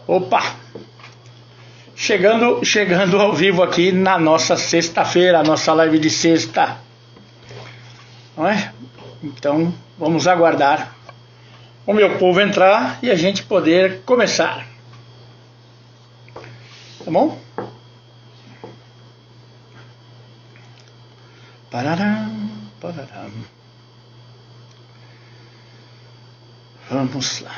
Opa! Chegando ao vivo aqui na nossa sexta-feira, a nossa live de sexta. Não é? Então, vamos aguardar o meu povo entrar e a gente poder começar. Tá bom? Pararam, pararam. Vamos lá.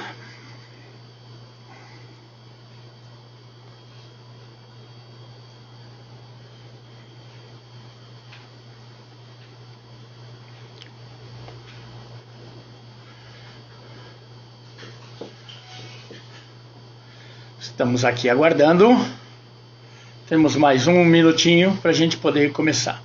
Estamos aqui aguardando. Temos mais um minutinho para a gente poder começar.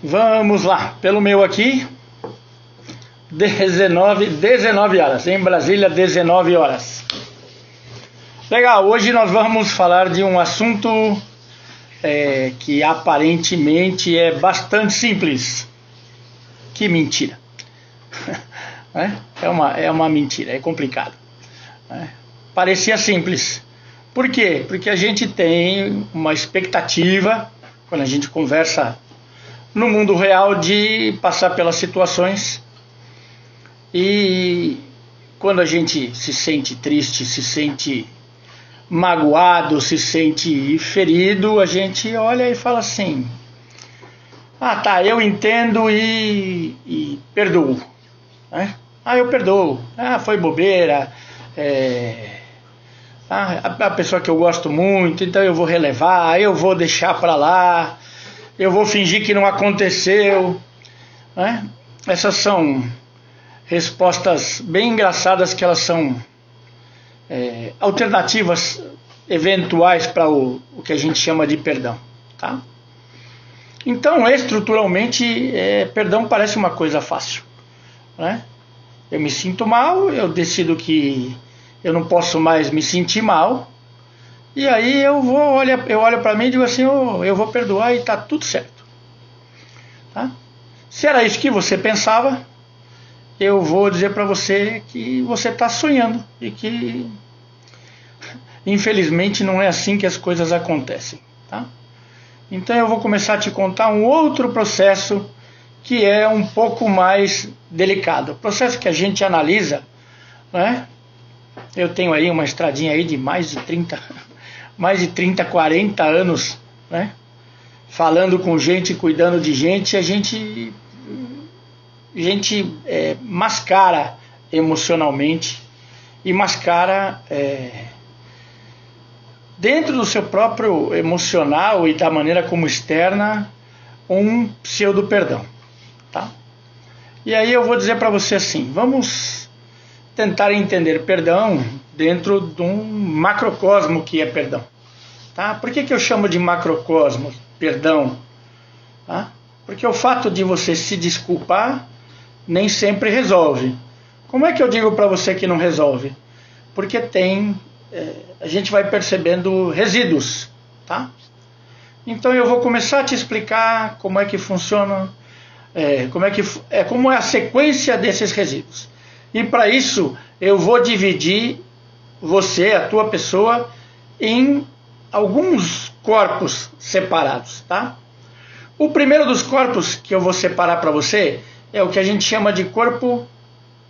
Vamos lá, pelo meu aqui, 19 horas, em Brasília 19 horas. Legal, hoje nós vamos falar de um assunto que aparentemente é bastante simples. Que mentira. É uma mentira, é complicado. Parecia simples. Por quê? Porque a gente tem uma expectativa, quando a gente conversa no mundo real, de passar pelas situações, e quando a gente se sente triste, se sente magoado, se sente ferido, a gente olha e fala assim: ah, tá, eu entendo e perdoo, né? Ah, eu perdoo, ah, foi bobeira, a pessoa que eu gosto muito, então eu vou relevar, eu vou deixar pra lá, eu vou fingir que não aconteceu, né? Essas são respostas bem engraçadas, que elas são alternativas eventuais para o que a gente chama de perdão, tá? Então, estruturalmente, perdão parece uma coisa fácil, né? Eu me sinto mal, eu decido que eu não posso mais me sentir mal, e aí eu olho para mim e digo assim: eu vou perdoar e tá tudo certo, tá? Se era isso que você pensava, eu vou dizer para você que você está sonhando e que infelizmente não é assim que as coisas acontecem, tá? Então eu vou começar a te contar um outro processo que é um pouco mais delicado, o processo que a gente analisa, né? Eu tenho aí uma estradinha aí de mais de 30, 40 anos, né? Falando com gente, cuidando de gente, a gente mascara emocionalmente e mascara dentro do seu próprio emocional e da maneira como externa um pseudo perdão, tá? E aí eu vou dizer para você assim: vamos tentar entender perdão dentro de um macrocosmo que é perdão, tá? Por que eu chamo de macrocosmo perdão? Tá? Porque o fato de você se desculpar nem sempre resolve. Como é que eu digo para você que não resolve? Porque a gente vai percebendo resíduos, tá? Então eu vou começar a te explicar como é que funciona, como é a sequência desses resíduos. E para isso eu vou dividir você, a tua pessoa, em alguns corpos separados, tá? O primeiro dos corpos que eu vou separar para você é o que a gente chama de corpo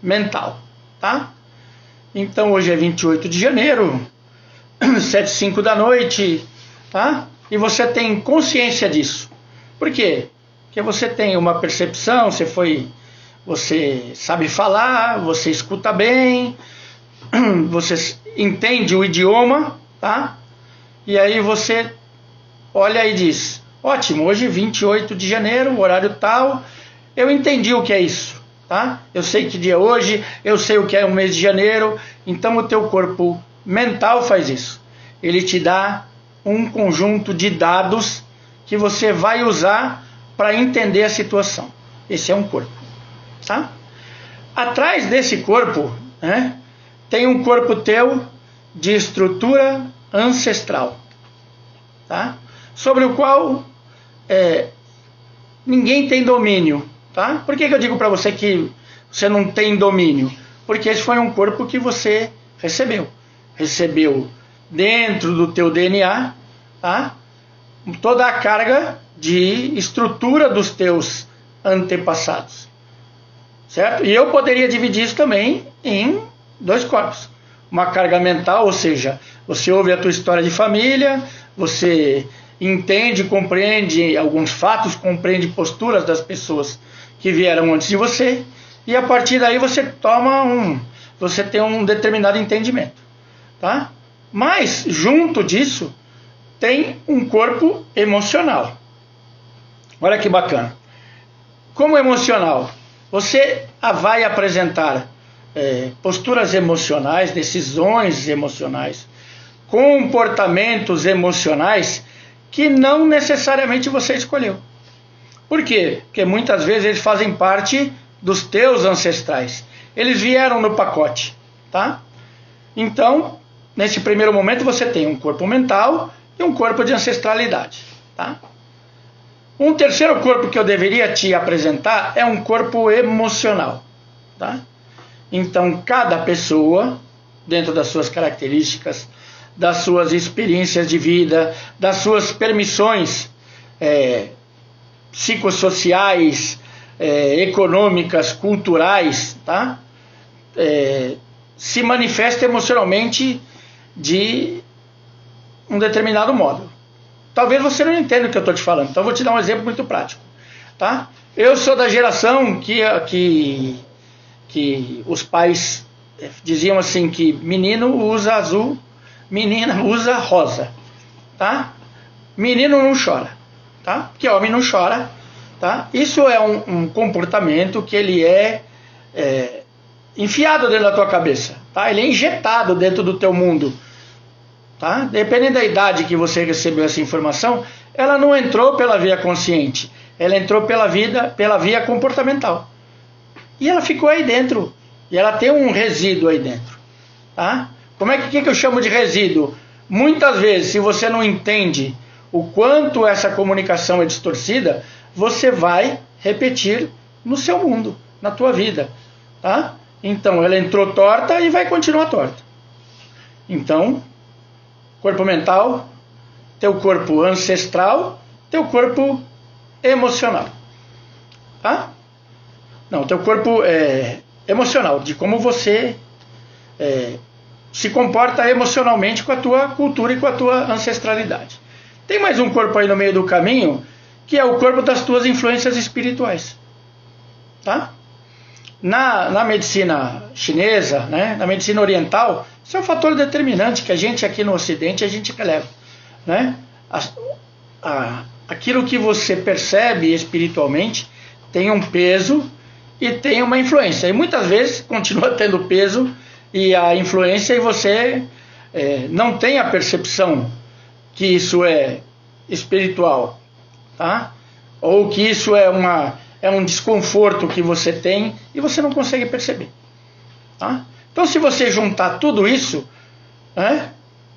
mental, tá? Então hoje é 28 de janeiro, 7h05 da noite, tá? E você tem consciência disso. Por quê? Porque você tem uma percepção, você sabe falar, você escuta bem, você entende o idioma, tá? E aí você olha e diz: ótimo, hoje 28 de janeiro, horário tal, eu entendi o que é isso, tá? Eu sei que dia é hoje, eu sei o que é o mês de janeiro. Então o teu corpo mental faz isso. Ele te dá um conjunto de dados que você vai usar para entender a situação. Esse é um corpo, tá? Atrás desse corpo, né, tem um corpo teu de estrutura ancestral, tá? Sobre o qual ninguém tem domínio, tá? Por que eu digo para você que você não tem domínio? Porque esse foi um corpo que você recebeu dentro do teu DNA, tá? Toda a carga de estrutura dos teus antepassados, certo? E eu poderia dividir isso também em 2 corpos. Uma carga mental, ou seja, você ouve a tua história de família, você entende, compreende alguns fatos, compreende posturas das pessoas que vieram antes de você, e a partir daí você tem um determinado entendimento, tá? Mas junto disso tem um corpo emocional. Olha que bacana. Como emocional, você vai apresentar posturas emocionais, decisões emocionais, comportamentos emocionais que não necessariamente você escolheu. Por quê? Porque muitas vezes eles fazem parte dos teus ancestrais. Eles vieram no pacote, tá? Então, nesse primeiro momento você tem um corpo mental e um corpo de ancestralidade, tá? Um terceiro corpo que eu deveria te apresentar é um corpo emocional, tá? Então, cada pessoa, dentro das suas características, das suas experiências de vida, das suas permissões psicossociais, econômicas, culturais, tá? Se manifesta emocionalmente de um determinado modo. Talvez você não entenda o que eu estou te falando, então eu vou te dar um exemplo muito prático, tá? Eu sou da geração que os pais diziam assim que menino usa azul, menina usa rosa, tá? Menino não chora, tá? Porque homem não chora, tá? Isso é um comportamento que ele é enfiado dentro da tua cabeça, tá? Ele é injetado dentro do teu mundo, tá? Dependendo da idade que você recebeu essa informação, ela não entrou pela via consciente, ela entrou pela via comportamental. E ela ficou aí dentro, e ela tem um resíduo aí dentro, tá? Como é que eu chamo de resíduo? Muitas vezes, se você não entende o quanto essa comunicação é distorcida, você vai repetir no seu mundo, na tua vida, tá? Então, ela entrou torta e vai continuar torta. Então, corpo mental, teu corpo ancestral, teu corpo emocional, tá? Não, teu corpo emocional, de como você se comporta emocionalmente com a tua cultura e com a tua ancestralidade. Tem mais um corpo aí no meio do caminho, que é o corpo das tuas influências espirituais, tá? Na medicina chinesa, né, na medicina oriental, isso é um fator determinante que a gente aqui no Ocidente a gente releva, né? Aquilo que você percebe espiritualmente tem um peso e tem uma influência, e muitas vezes continua tendo peso e a influência, e você não tem a percepção que isso é espiritual, tá? Ou que isso é um desconforto que você tem e você não consegue perceber, tá? Então, se você juntar tudo isso, né,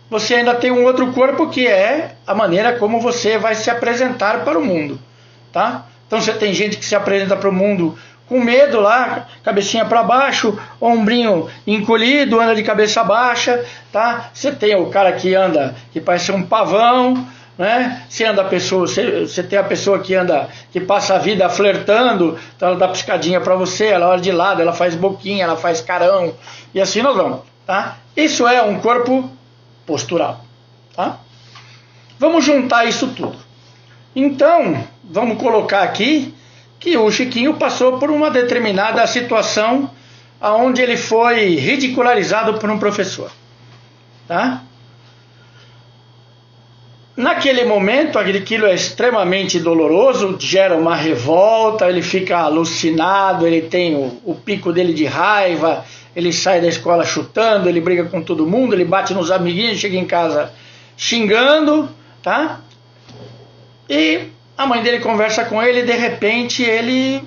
você ainda tem um outro corpo, que é a maneira como você vai se apresentar para o mundo, tá? Então, você tem gente que se apresenta para o mundo com medo lá, cabecinha para baixo, ombrinho encolhido, anda de cabeça baixa, tá? Você tem o cara que anda, que parece um pavão, né? Você tem a pessoa que passa a vida flertando, então ela dá piscadinha para você, ela olha de lado, ela faz boquinha, ela faz carão, e assim nós vamos, tá? Isso é um corpo postural, tá? Vamos juntar isso tudo. Então, vamos colocar aqui que o Chiquinho passou por uma determinada situação onde ele foi ridicularizado por um professor, tá? Naquele momento, aquilo é extremamente doloroso, gera uma revolta, ele fica alucinado, ele tem o pico dele de raiva, ele sai da escola chutando, ele briga com todo mundo, ele bate nos amiguinhos, chega em casa xingando, tá? E a mãe dele conversa com ele e de repente ele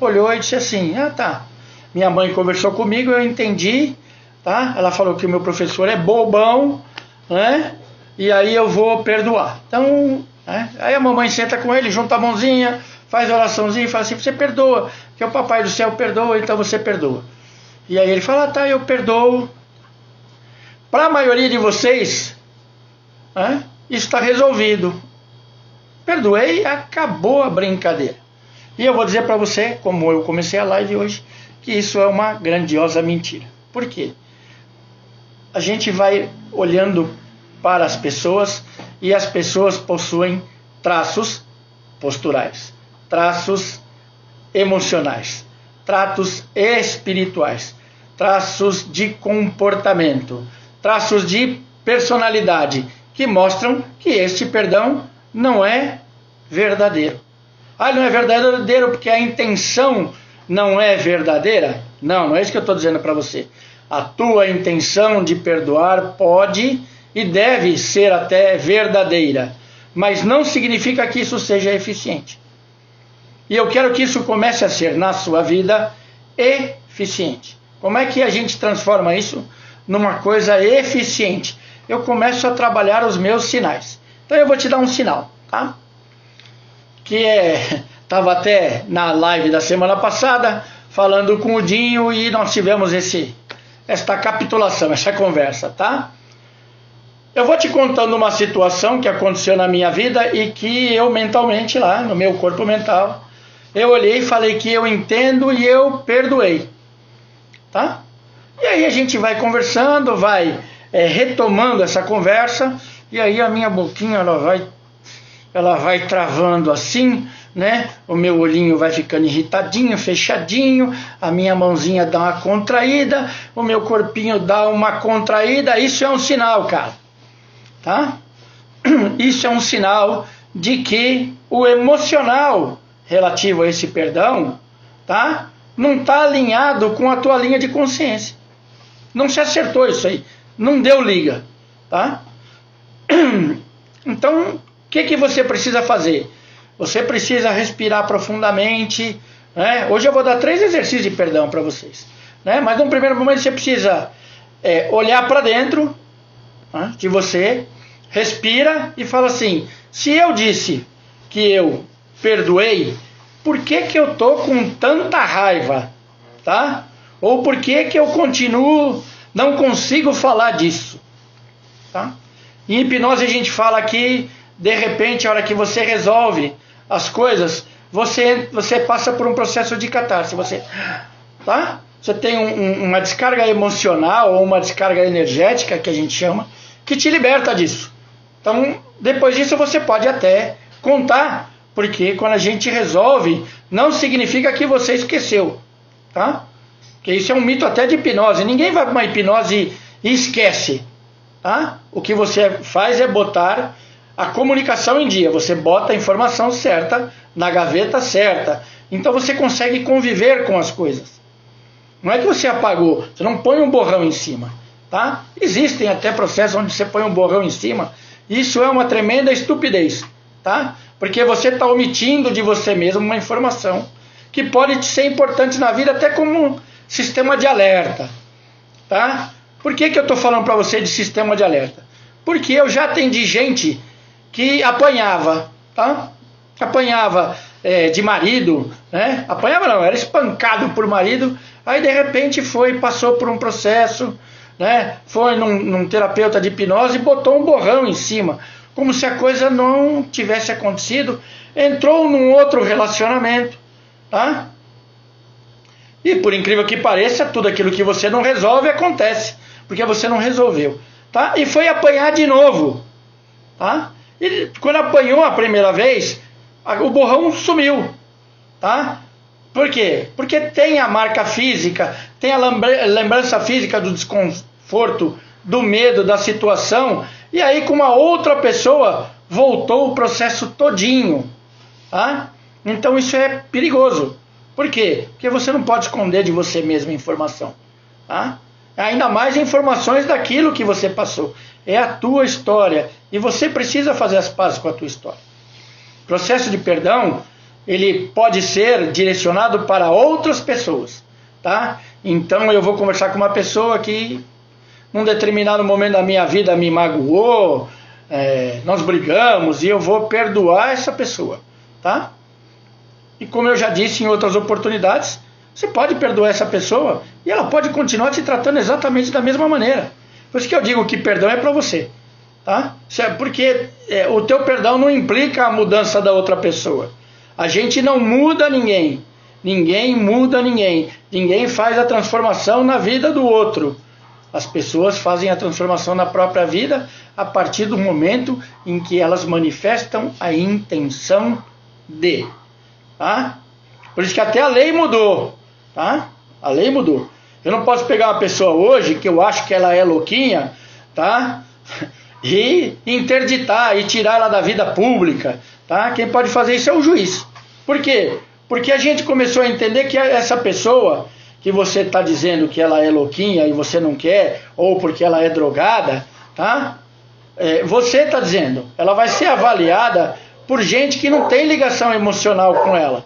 olhou e disse assim: ah, tá, minha mãe conversou comigo, eu entendi, tá? Ela falou que o meu professor é bobão, né? E aí eu vou perdoar. Então, né? Aí a mamãe senta com ele, junta a mãozinha, faz oraçãozinha e fala assim: você perdoa, que o papai do céu perdoa, então você perdoa. E aí ele fala: tá, eu perdoo. Para a maioria de vocês, né, isso está resolvido. Perdoei, acabou a brincadeira. E eu vou dizer para você, como eu comecei a live hoje, que isso é uma grandiosa mentira. Por quê? A gente vai olhando para as pessoas e as pessoas possuem traços posturais, traços emocionais, traços espirituais, traços de comportamento, traços de personalidade que mostram que este perdão não é verdadeiro. Ah, não é verdadeiro porque a intenção não é verdadeira? Não, não é isso que eu estou dizendo para você. A tua intenção de perdoar pode e deve ser até verdadeira, mas não significa que isso seja eficiente. E eu quero que isso comece a ser, na sua vida, eficiente. Como é que a gente transforma isso numa coisa eficiente? Eu começo a trabalhar os meus sinais. Então eu vou te dar um sinal, tá? Que estava até na live da semana passada, falando com o Dinho, e nós tivemos esta capitulação, essa conversa, tá? Eu vou te contando uma situação que aconteceu na minha vida e que eu mentalmente lá, no meu corpo mental, eu olhei e falei que eu entendo e eu perdoei, tá? E aí a gente vai conversando, vai retomando essa conversa, e aí a minha boquinha ela vai travando assim, né? O meu olhinho vai ficando irritadinho, fechadinho, a minha mãozinha dá uma contraída, o meu corpinho dá uma contraída. Isso é um sinal, cara, tá? Isso é um sinal de que o emocional relativo a esse perdão, tá? Não está alinhado com a tua linha de consciência. Não se acertou isso aí, não deu liga, tá? Então, o que você precisa fazer? Você precisa respirar profundamente, né? Hoje eu vou dar 3 exercícios de perdão para vocês, né? Mas no primeiro momento você precisa olhar para dentro, né, de você, respira e fala assim: se eu disse que eu perdoei, por que eu estou com tanta raiva, tá? Ou por que eu continuo, não consigo falar disso, tá? Em hipnose a gente fala que, de repente, a hora que você resolve as coisas, você passa por um processo de catarse, tá? Você tem uma descarga emocional ou uma descarga energética, que a gente chama, que te liberta disso. Então, depois disso você pode até contar, porque quando a gente resolve, não significa que você esqueceu, tá? Porque isso é um mito até de hipnose. Ninguém vai para uma hipnose e esquece, tá? O que você faz é botar a comunicação em dia. Você bota a informação certa na gaveta certa. Então você consegue conviver com as coisas. Não é que você apagou, você não põe um borrão em cima, tá? Existem até processos onde você põe um borrão em cima. Isso é uma tremenda estupidez, tá? Porque você está omitindo de você mesmo uma informação que pode ser importante na vida, até como um sistema de alerta, tá? Por que eu estou falando para você de sistema de alerta? Porque eu já atendi gente que apanhava, tá? Apanhava de marido, né? Apanhava não, era espancado por marido, aí de repente passou por um processo, né? Foi num terapeuta de hipnose e botou um borrão em cima, como se a coisa não tivesse acontecido, entrou num outro relacionamento, tá? E por incrível que pareça, tudo aquilo que você não resolve acontece, porque você não resolveu, tá? E foi apanhar de novo, tá? E quando apanhou a primeira vez, o borrão sumiu, tá? Por quê? Porque tem a marca física, tem a lembrança física do desconforto, do medo, da situação, e aí com uma outra pessoa voltou o processo todinho, tá? Então isso é perigoso. Por quê? Porque você não pode esconder de você mesmo a informação, tá? Ainda mais informações daquilo que você passou. É a tua história e você precisa fazer as pazes com a tua história. O processo de perdão, ele pode ser direcionado para outras pessoas, tá? Então eu vou conversar com uma pessoa que num determinado momento da minha vida me magoou, nós brigamos e eu vou perdoar essa pessoa, tá? E como eu já disse em outras oportunidades, você pode perdoar essa pessoa e ela pode continuar te tratando exatamente da mesma maneira. Por isso que eu digo que perdão é para você, tá? Porque o teu perdão não implica a mudança da outra pessoa. A gente não muda ninguém. Ninguém muda ninguém. Ninguém faz a transformação na vida do outro. As pessoas fazem a transformação na própria vida a partir do momento em que elas manifestam a intenção de. Tá? Por isso que até a lei mudou. Tá? A lei mudou. Eu não posso pegar uma pessoa hoje que eu acho que ela é louquinha, tá? E interditar e tirar ela da vida pública. Tá? Quem pode fazer isso é o juiz. Por quê? Porque a gente começou a entender que essa pessoa que você está dizendo que ela é louquinha e você não quer, ou porque ela é drogada, tá? Você está dizendo, ela vai ser avaliada por gente que não tem ligação emocional com ela,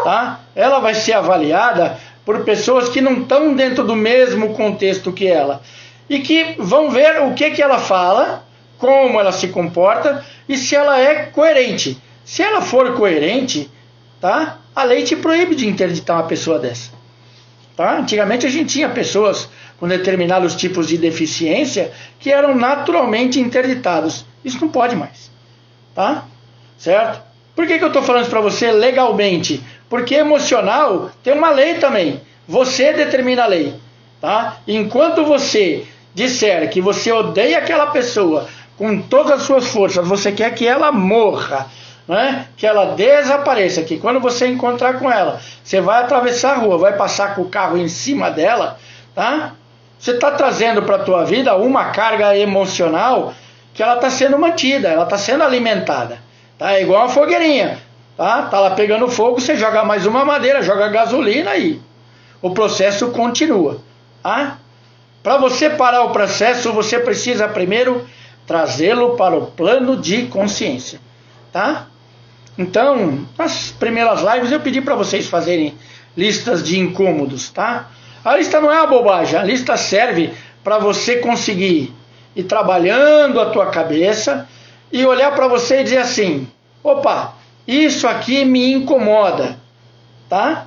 tá? Ela vai ser avaliada por pessoas que não estão dentro do mesmo contexto que ela e que vão ver o que ela fala, como ela se comporta e se ela é coerente. Se ela for coerente, tá? A lei te proíbe de interditar uma pessoa dessa. Tá? Antigamente a gente tinha pessoas com determinados tipos de deficiência que eram naturalmente interditados. Isso não pode mais. Tá? Certo? Por que eu estou falando isso para você legalmente? Porque emocional tem uma lei também. Você determina a lei. Tá? Enquanto você disser que você odeia aquela pessoa com todas as suas forças, você quer que ela morra, né? Que ela desapareça, que quando você encontrar com ela, você vai atravessar a rua, vai passar com o carro em cima dela, tá? Você está trazendo para a tua vida uma carga emocional que ela está sendo mantida, ela está sendo alimentada, tá? É igual uma fogueirinha, tá? Tá lá pegando fogo, você joga mais uma madeira, joga gasolina e o processo continua, tá? Para você parar o processo, você precisa primeiro trazê-lo para o plano de consciência, tá? Então, nas primeiras lives eu pedi para vocês fazerem listas de incômodos, tá? A lista não é uma bobagem, a lista serve para você conseguir ir trabalhando a tua cabeça e olhar para você e dizer assim, opa, isso aqui me incomoda, tá?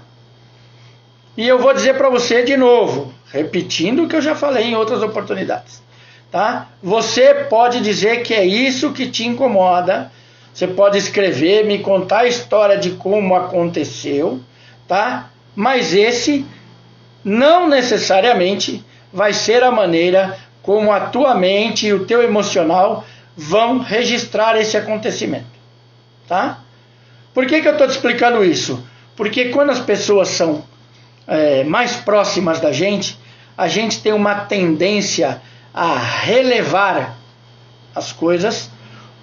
E eu vou dizer para você de novo, repetindo o que eu já falei em outras oportunidades, tá? Você pode dizer que é isso que te incomoda. Você pode escrever, me contar a história de como aconteceu, tá? Mas esse não necessariamente vai ser a maneira como a tua mente e o teu emocional vão registrar esse acontecimento, tá? Por que eu estou te explicando isso? Porque quando as pessoas são mais próximas da gente, a gente tem uma tendência a relevar as coisas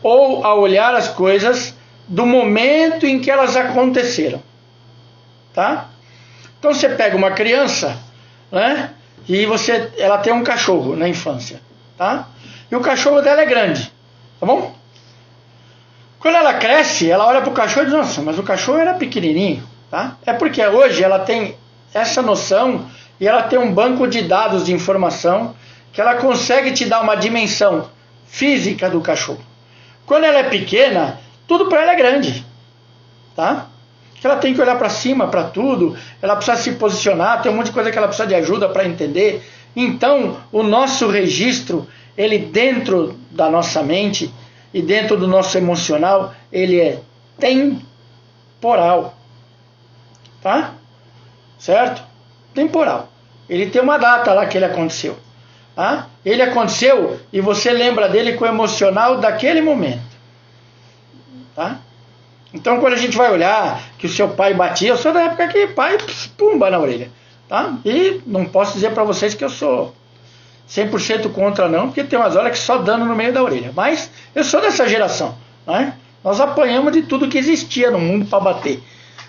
ou a olhar as coisas do momento em que elas aconteceram, tá? Então você pega uma criança, né? E ela tem um cachorro na infância, tá? E o cachorro dela é grande, tá bom? Quando ela cresce, ela olha pro cachorro e diz, nossa, mas o cachorro era pequenininho, tá? É porque hoje ela tem essa noção e ela tem um banco de dados de informação que ela consegue te dar uma dimensão física do cachorro. Quando ela é pequena, tudo para ela é grande, tá? Ela tem que olhar para cima, para tudo, ela precisa se posicionar, tem um monte de coisa que ela precisa de ajuda para entender. Então, o nosso registro, ele dentro da nossa mente e dentro do nosso emocional, ele é temporal, tá? Certo? Temporal. Ele tem uma data lá que ele aconteceu. Tá? Ele aconteceu e você lembra dele com o emocional daquele momento, tá? Então quando a gente vai olhar que o seu pai batia, eu sou da época que pai pumba na orelha, tá? E não posso dizer para vocês que eu sou 100% contra não, porque tem umas horas que só dano no meio da orelha, mas eu sou dessa geração, né? Nós apanhamos de tudo que existia no mundo para bater,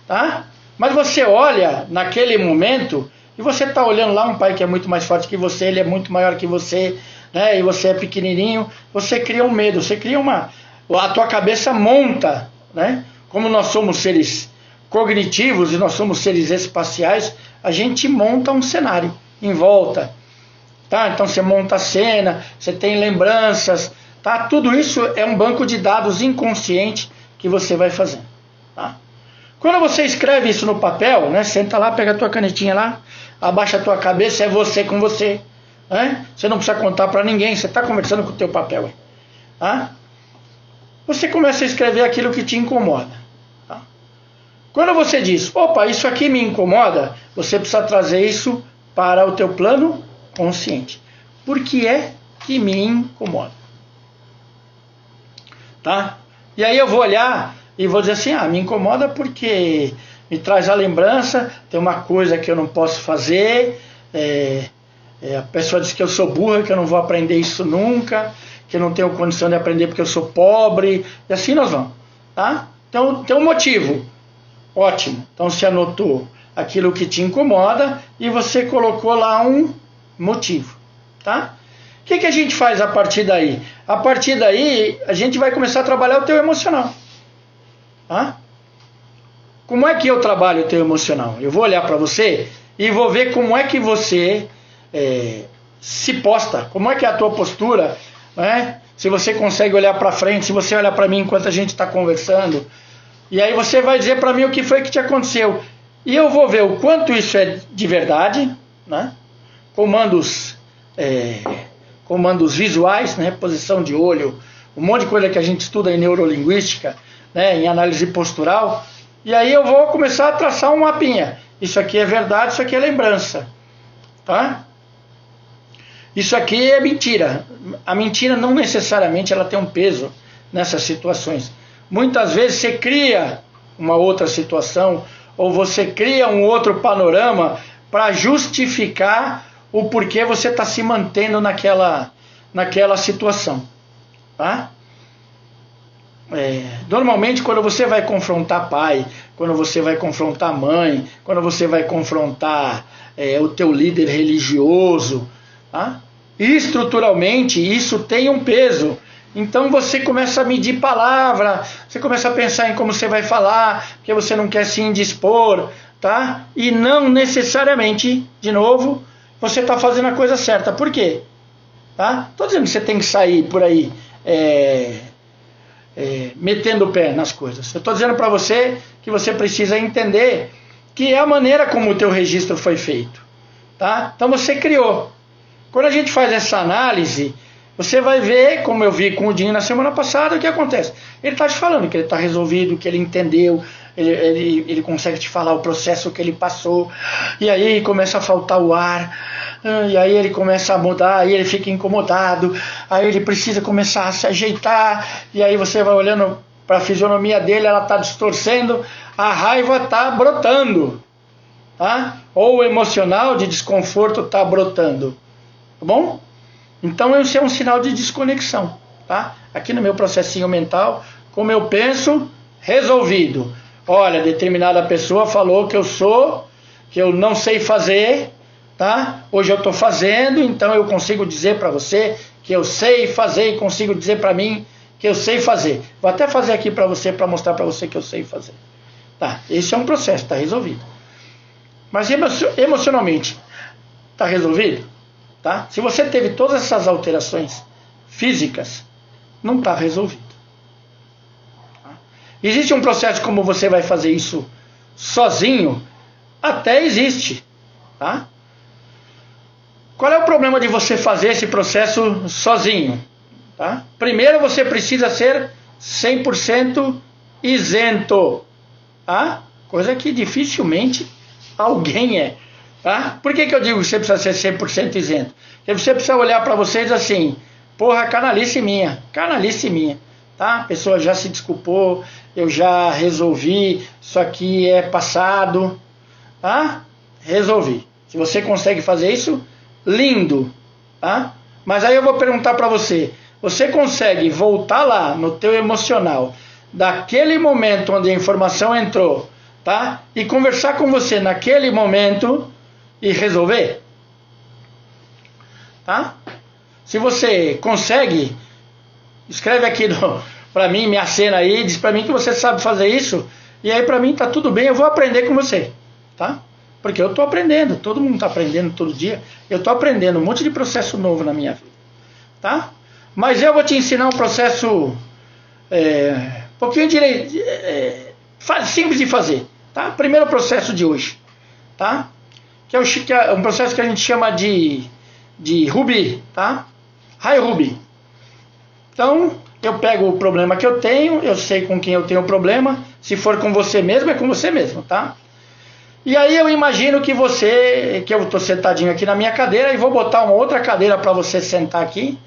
tá? Mas você olha naquele momento e você está olhando lá um pai que é muito mais forte que você, ele é muito maior que você, né? E você é pequenininho, você cria um medo, você cria a tua cabeça monta, né? Como nós somos seres cognitivos e nós somos seres espaciais, a gente monta um cenário em volta, tá? Então você monta a cena, você tem lembranças, tá? Tudo isso é um banco de dados inconsciente que você vai fazendo, tá? Quando você escreve isso no papel, né? Senta lá, pega a tua canetinha lá, abaixa a tua cabeça, é você com você, né? Você não precisa contar para ninguém, você está conversando com o teu papel, tá? Você começa a escrever aquilo que te incomoda, tá? Quando você diz, opa, isso aqui me incomoda, você precisa trazer isso para o teu plano consciente. Por que é que me incomoda? Tá? E aí eu vou olhar e vou dizer assim, me incomoda porque me traz a lembrança, tem uma coisa que eu não posso fazer, a pessoa diz que eu sou burra, que eu não vou aprender isso nunca, que eu não tenho condição de aprender porque eu sou pobre, e assim nós vamos, tá? Então tem um motivo, ótimo, então você anotou aquilo que te incomoda e você colocou lá um motivo, tá? O que a gente faz a partir daí? A partir daí a gente vai começar a trabalhar o teu emocional, tá? Como é que eu trabalho o teu emocional? Eu vou olhar para você e vou ver como é que você se posta, como é que é a tua postura, né? Se você consegue olhar para frente, se você olhar para mim enquanto a gente está conversando, e aí você vai dizer para mim o que foi que te aconteceu. E eu vou ver o quanto isso é de verdade, né? Comandos visuais, né? Posição de olho, um monte de coisa que a gente estuda em neurolinguística, né? Em análise postural. E aí eu vou começar a traçar um mapinha. Isso aqui é verdade, isso aqui é lembrança, tá? Isso aqui é mentira. A mentira não necessariamente ela tem um peso nessas situações. Muitas vezes você cria uma outra situação ou você cria um outro panorama para justificar o porquê você está se mantendo naquela situação, tá? Normalmente quando você vai confrontar pai, quando você vai confrontar mãe, quando você vai confrontar o teu líder religioso, tá? Estruturalmente isso tem um peso. Então você começa a medir palavra, você começa a pensar em como você vai falar, porque você não quer se indispor, tá? E não necessariamente, de novo, você está fazendo a coisa certa. Por quê? Tá? Estou dizendo que você tem que sair por aí metendo o pé nas coisas. Eu estou dizendo para você que você precisa entender que é a maneira como o teu registro foi feito, tá? Então você criou. Quando a gente faz essa análise, você vai ver, como eu vi com o Dinho na semana passada, o que acontece. Ele está te falando que ele está resolvido, que ele entendeu, ele consegue te falar o processo que ele passou, e aí começa a faltar o ar, e aí ele começa a mudar, aí ele fica incomodado, aí ele precisa começar a se ajeitar, e aí você vai olhando para a fisionomia dele, ela está distorcendo, a raiva está brotando, tá? Ou o emocional de desconforto está brotando, tá bom? Então isso é um sinal de desconexão, tá? Aqui no meu processinho mental, como eu penso, resolvido. Olha, determinada pessoa falou que eu não sei fazer, tá? Hoje eu estou fazendo, então eu consigo dizer para você que eu sei fazer e consigo dizer para mim que eu sei fazer. Vou até fazer aqui para você, para mostrar para você que eu sei fazer. Tá? Esse é um processo, está resolvido. Mas emocionalmente, está resolvido? Tá? Se você teve todas essas alterações físicas, não está resolvido. Tá? Existe um processo como você vai fazer isso sozinho? Até existe. Tá? Qual é o problema de você fazer esse processo sozinho? Tá? Primeiro você precisa ser 100% isento. Tá? Coisa que dificilmente alguém é. Tá? Por que eu digo que você precisa ser 100% isento? Porque você precisa olhar para você e dizer assim, porra, canalice minha, tá? A pessoa já se desculpou, eu já resolvi, isso aqui é passado, tá? Resolvi. Se você consegue fazer isso, lindo, tá? Mas aí eu vou perguntar para você, você consegue voltar lá no teu emocional, daquele momento onde a informação entrou, tá? E conversar com você naquele momento e resolver? Tá? Se você consegue, escreve aqui para mim, minha cena aí, diz para mim que você sabe fazer isso, e aí para mim tá tudo bem, eu vou aprender com você, tá? Porque eu estou aprendendo, todo mundo está aprendendo todo dia. Eu estou aprendendo um monte de processo novo na minha vida. Tá? Mas eu vou te ensinar um processo um pouquinho simples de fazer. Tá? Primeiro processo de hoje. Tá? Que é um processo que a gente chama de Rubi. Tá? Raio Rubi. Então, eu pego o problema que eu tenho, eu sei com quem eu tenho o problema. Se for com você mesmo, é com você mesmo. Tá? E aí eu imagino que eu estou sentadinho aqui na minha cadeira e vou botar uma outra cadeira para você sentar aqui,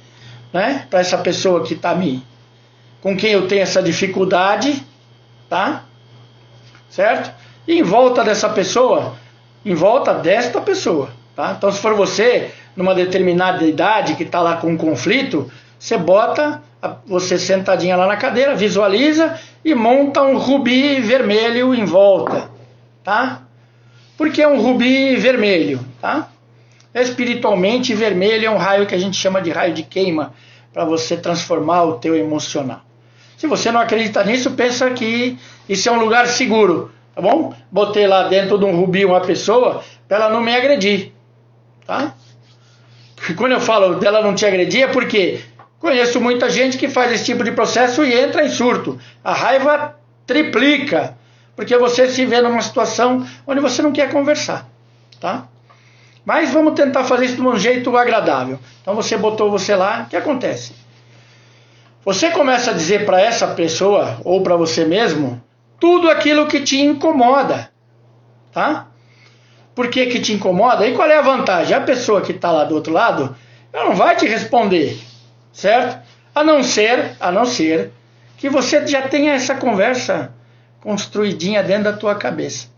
né? Para essa pessoa que está com quem eu tenho essa dificuldade, tá? Certo? E em volta desta pessoa, tá? Então se for você, numa determinada idade que está lá com um conflito, você bota você sentadinha lá na cadeira, visualiza e monta um rubi vermelho em volta, tá? Porque é um rubi vermelho, tá? Espiritualmente, vermelho é um raio que a gente chama de raio de queima, para você transformar o teu emocional. Se você não acredita nisso, pensa que isso é um lugar seguro, tá bom? Botei lá dentro de um rubi uma pessoa, para ela não me agredir, tá? E quando eu falo dela não te agredir, é porque conheço muita gente que faz esse tipo de processo e entra em surto. A raiva triplica. Porque você se vê numa situação onde você não quer conversar, tá? Mas vamos tentar fazer isso de um jeito agradável. Então você botou você lá, o que acontece? Você começa a dizer para essa pessoa, ou para você mesmo, tudo aquilo que te incomoda, tá? Por que te incomoda? E qual é a vantagem? A pessoa que está lá do outro lado, ela não vai te responder, certo? A não ser que você já tenha essa conversa construidinha dentro da tua cabeça,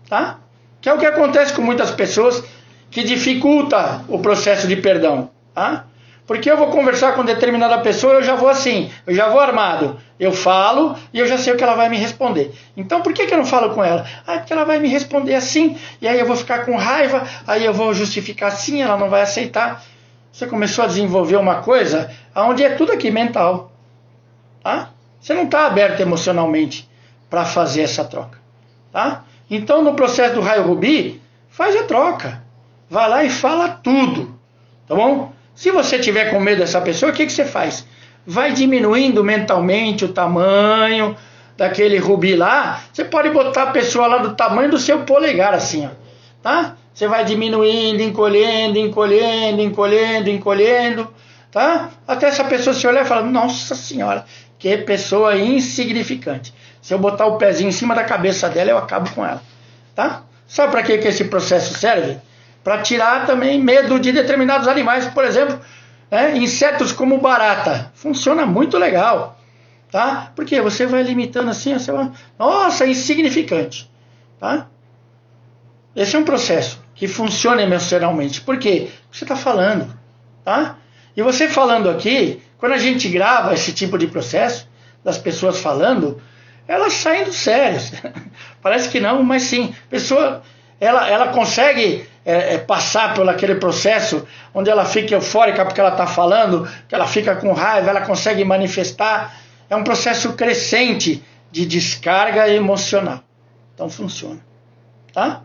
tá? Que é o que acontece com muitas pessoas que dificulta o processo de perdão, tá? Porque eu vou conversar com determinada pessoa, eu já vou assim, eu já vou armado, eu falo e eu já sei o que ela vai me responder. Então por que eu não falo com ela? Porque ela vai me responder assim, e aí eu vou ficar com raiva, aí eu vou justificar assim, ela não vai aceitar. Você começou a desenvolver uma coisa onde é tudo aqui mental, tá? Você não está aberto emocionalmente para fazer essa troca, tá? Então no processo do raio rubi, faz a troca, vai lá e fala tudo, tá bom? Se você tiver com medo dessa pessoa, o que você faz? Vai diminuindo mentalmente o tamanho daquele rubi lá. Você pode botar a pessoa lá do tamanho do seu polegar assim, ó, tá? Você vai diminuindo, encolhendo, tá? Até essa pessoa se olhar e falar, nossa senhora, que pessoa insignificante. Se eu botar o pezinho em cima da cabeça dela, eu acabo com ela, tá? Sabe para que esse processo serve? Para tirar também medo de determinados animais, por exemplo, insetos como barata. Funciona muito legal, tá? Porque você vai limitando assim, você vai, nossa, insignificante, tá? Esse é um processo que funciona emocionalmente. Por quê? Você está falando, tá? E você falando aqui, quando a gente grava esse tipo de processo, das pessoas falando, elas saem do sério. Parece que não, mas sim. A pessoa, ela consegue passar por aquele processo onde ela fica eufórica porque ela está falando, que ela fica com raiva, ela consegue manifestar. É um processo crescente de descarga emocional. Então funciona, tá?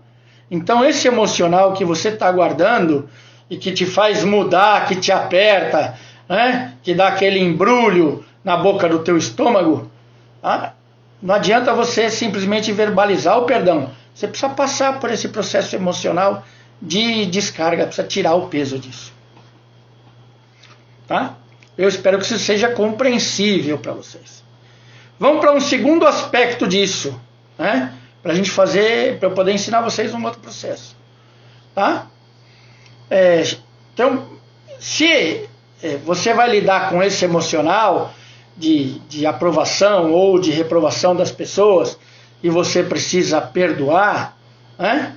Então esse emocional que você está guardando e que te faz mudar, que te aperta, né? Que dá aquele embrulho na boca do teu estômago, tá? Não adianta você simplesmente verbalizar o perdão. Você precisa passar por esse processo emocional de descarga, precisa tirar o peso disso. Tá? Eu espero que isso seja compreensível para vocês. Vamos para um segundo aspecto disso, né? Para a gente fazer, para eu poder ensinar vocês um outro processo. Tá? Então, se você vai lidar com esse emocional de aprovação ou de reprovação das pessoas e você precisa perdoar, né?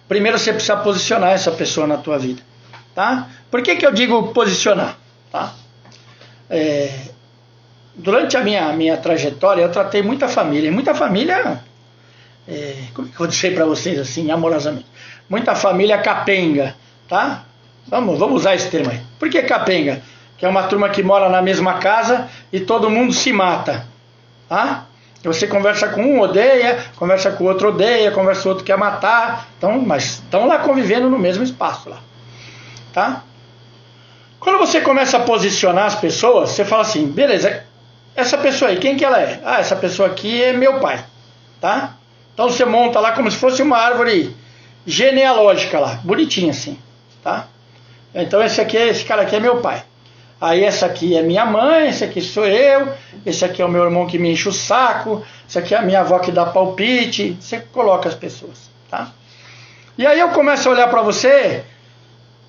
Primeiro você precisa posicionar essa pessoa na tua vida, tá? Por que eu digo posicionar, tá? Durante a minha trajetória eu tratei muita família, como que eu vou dizer para vocês assim, amorosamente? Muita família capenga, tá? Vamos usar esse termo aí. Por que capenga? Que é uma turma que mora na mesma casa e todo mundo se mata, tá? Você conversa com um, odeia, conversa com o outro, odeia, conversa com o outro, quer matar. Então, mas estão lá convivendo no mesmo espaço lá. Tá? Quando você começa a posicionar as pessoas, você fala assim, beleza, essa pessoa aí, quem que ela é? Ah, essa pessoa aqui é meu pai. Tá? Então você monta lá como se fosse uma árvore genealógica lá, bonitinha assim. Tá? Então esse cara aqui é meu pai. Aí essa aqui é minha mãe, esse aqui sou eu, esse aqui é o meu irmão que me enche o saco, esse aqui é a minha avó que dá palpite, você coloca as pessoas, tá? E aí eu começo a olhar para você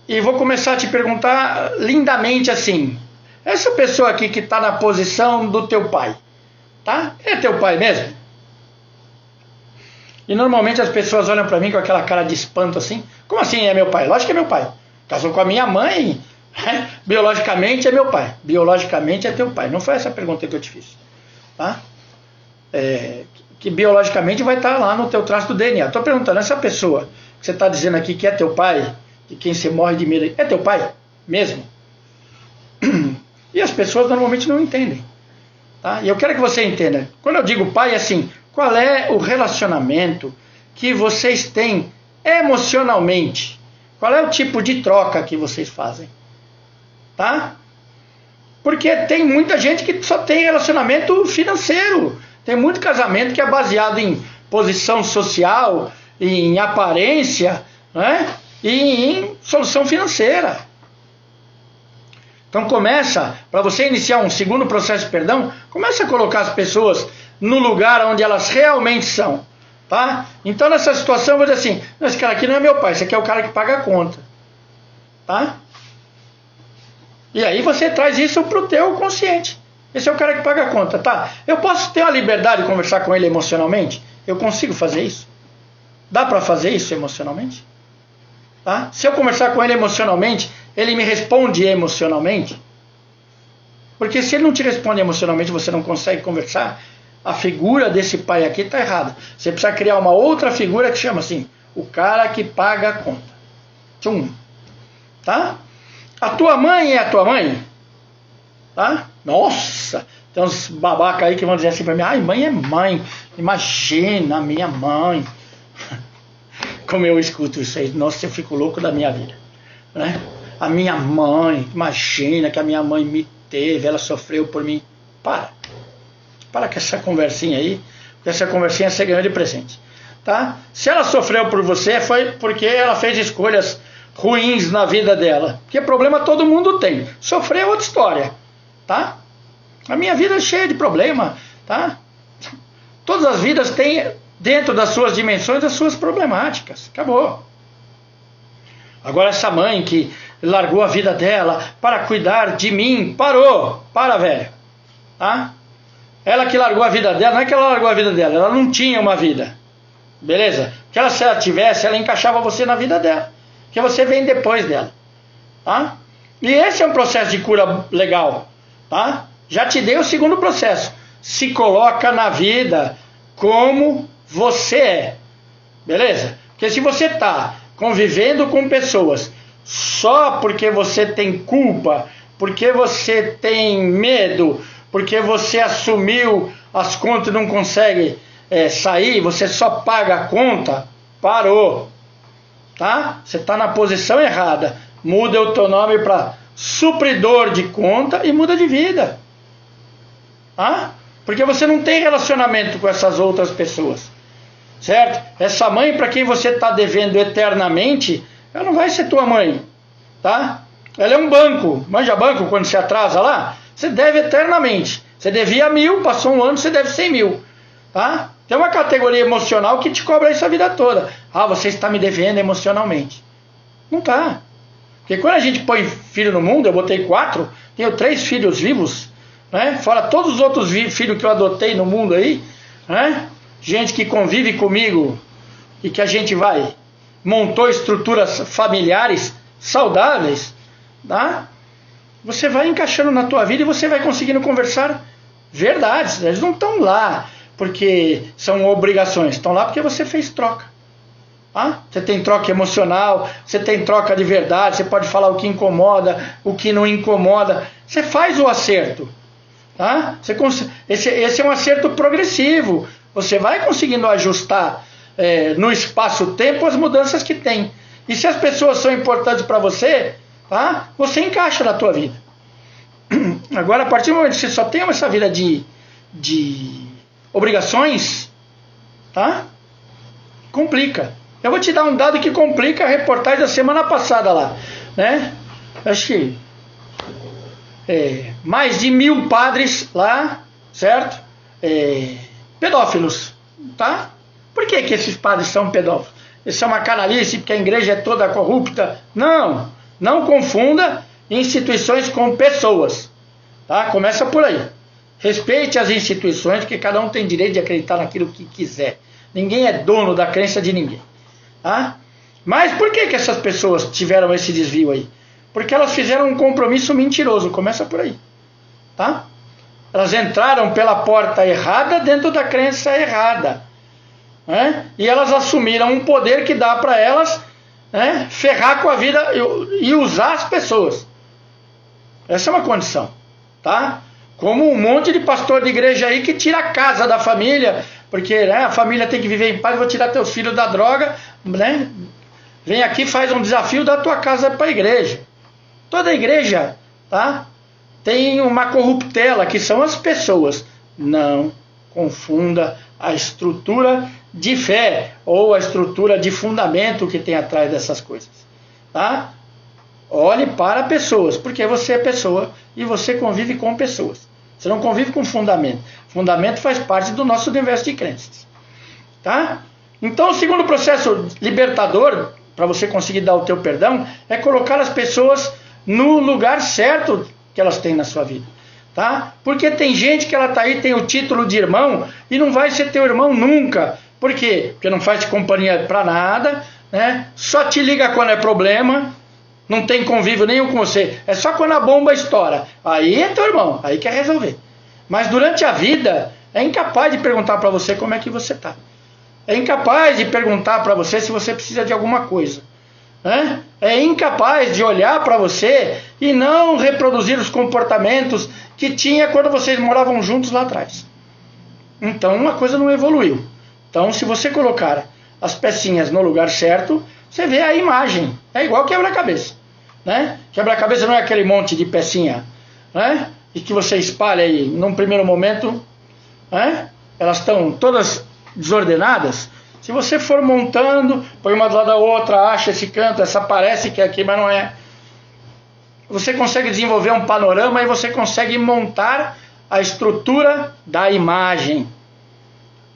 e vou começar a te perguntar lindamente assim, essa pessoa aqui que está na posição do teu pai, tá? É teu pai mesmo? E normalmente as pessoas olham para mim com aquela cara de espanto assim, como assim é meu pai? Lógico que é meu pai, casou com a minha mãe. Biologicamente é meu pai, biologicamente é teu pai. Não foi essa a pergunta que eu te fiz, tá? Que biologicamente vai estar lá no teu traço do DNA. Estou perguntando, essa pessoa que você está dizendo aqui que é teu pai, de quem você morre de medo, é teu pai mesmo? E as pessoas normalmente não entendem, tá? E eu quero que você entenda, quando eu digo pai, é assim, qual é o relacionamento que vocês têm emocionalmente? Qual é o tipo de troca que vocês fazem? Tá? Porque tem muita gente que só tem relacionamento financeiro. Tem muito casamento que é baseado em posição social, em aparência, né? E em solução financeira. Então começa, para você iniciar um segundo processo de perdão, começa a colocar as pessoas no lugar onde elas realmente são. Tá? Então nessa situação eu vou dizer assim, esse cara aqui não é meu pai, esse aqui é o cara que paga a conta. Tá? E aí você traz isso para o teu consciente. Esse é o cara que paga a conta, tá? Eu posso ter a liberdade de conversar com ele emocionalmente? Eu consigo fazer isso? Dá para fazer isso emocionalmente? Tá? Se eu conversar com ele emocionalmente, ele me responde emocionalmente? Porque se ele não te responde emocionalmente, você não consegue conversar, a figura desse pai aqui está errada. Você precisa criar uma outra figura que chama assim, o cara que paga a conta. Tchum. Tá? A tua mãe é a tua mãe? Tá? Nossa, tem uns babaca aí que vão dizer assim pra mim, ai, mãe é mãe, imagina a minha mãe. Como eu escuto isso aí, nossa, eu fico louco da minha vida, né? A minha mãe, imagina que a minha mãe me teve, ela sofreu por mim. Para com essa conversinha aí, porque essa conversinha você ganhou de presente, tá? Se ela sofreu por você, foi porque ela fez escolhas ruins na vida dela, porque problema todo mundo tem, sofrer é outra história, tá? A minha vida é cheia de problema, tá? Todas as vidas têm dentro das suas dimensões as suas problemáticas, acabou. Agora essa mãe que largou a vida dela para cuidar de mim, para velho, tá? Ela que largou a vida dela, não é que ela largou a vida dela, ela não tinha uma vida, beleza? Porque se ela tivesse, ela encaixava você na vida dela, porque você vem depois dela, tá? E esse é um processo de cura legal, tá? Já te dei o segundo processo, se coloca na vida como você é, beleza? Porque se você está convivendo com pessoas só porque você tem culpa, porque você tem medo, porque você assumiu as contas e não consegue sair, você só paga a conta, parou, tá? Você está na posição errada, muda o teu nome para supridor de conta e muda de vida, tá? Porque você não tem relacionamento com essas outras pessoas, certo? Essa mãe para quem você está devendo eternamente, ela não vai ser tua mãe, tá? Ela é um banco, manja banco quando você atrasa lá, você deve eternamente. Você devia 1.000, passou um ano, você deve 100.000, tá? Tem uma categoria emocional que te cobra isso a vida toda. Ah, você está me devendo emocionalmente. Não tá. Porque quando a gente põe filho no mundo, eu botei 4, tenho 3 filhos vivos, né? Fora todos os outros filhos que eu adotei no mundo aí, né? Gente que convive comigo e que a gente montou estruturas familiares saudáveis, tá? Você vai encaixando na tua vida e você vai conseguindo conversar verdades. Eles não estão lá porque são obrigações, estão lá porque você fez troca. Tá? Você tem troca emocional, você tem troca de verdade, você pode falar o que incomoda, o que não incomoda. Você faz o acerto. Tá? Esse é um acerto progressivo. Você vai conseguindo ajustar no espaço-tempo as mudanças que tem. E se as pessoas são importantes para você, tá? Você encaixa na tua vida. Agora, a partir do momento que você só tem essa vida de obrigações, tá? Complica. Eu vou te dar um dado que complica a reportagem da semana passada lá, né? Acho que mais de 1000 padres lá, certo? Pedófilos, tá? Por que esses padres são pedófilos? Isso é uma canalice porque a igreja é toda corrupta? Não, não confunda instituições com pessoas, tá? Começa por aí. Respeite as instituições, porque cada um tem direito de acreditar naquilo que quiser. Ninguém é dono da crença de ninguém, tá? Mas por que essas pessoas tiveram esse desvio aí? Porque elas fizeram um compromisso mentiroso. Começa por aí, tá? Elas entraram pela porta errada dentro da crença errada, né? E elas assumiram um poder que dá para elas, né, ferrar com a vida e usar as pessoas. Essa é uma condição, tá? Como um monte de pastor de igreja aí que tira a casa da família, porque, né, a família tem que viver em paz, vou tirar teus filhos da droga, né? Vem aqui, faz um desafio da tua casa para a igreja. Toda igreja, tá? Tem uma corruptela, que são as pessoas. Não confunda a estrutura de fé ou a estrutura de fundamento que tem atrás dessas coisas, tá? Olhe para pessoas, porque você é pessoa e você convive com pessoas. Você não convive com fundamento. Fundamento faz parte do nosso universo de crenças, tá? Então, o segundo processo libertador, para você conseguir dar o teu perdão, é colocar as pessoas no lugar certo que elas têm na sua vida, tá? Porque tem gente que ela tá aí, tem o título de irmão e não vai ser teu irmão nunca. Por quê? Porque não faz companhia para nada, né? Só te liga quando é problema, não tem convívio nenhum com você. É só quando a bomba estoura. Aí é teu irmão, aí quer resolver. Mas durante a vida é incapaz de perguntar para você como é que você tá. É incapaz de perguntar para você se você precisa de alguma coisa, né? É incapaz de olhar para você e não reproduzir os comportamentos que tinha quando vocês moravam juntos lá atrás. Então uma coisa não evoluiu. Então, se você colocar as pecinhas no lugar certo, você vê a imagem. É igual quebra-cabeça, né? Quebra-cabeça não é aquele monte de pecinha, né? E que você espalha aí num primeiro momento, né? Elas estão todas desordenadas. Se você for montando, põe uma do lado da outra, acha esse canto, essa parece que é aqui, mas não é. Você consegue desenvolver um panorama e você consegue montar a estrutura da imagem,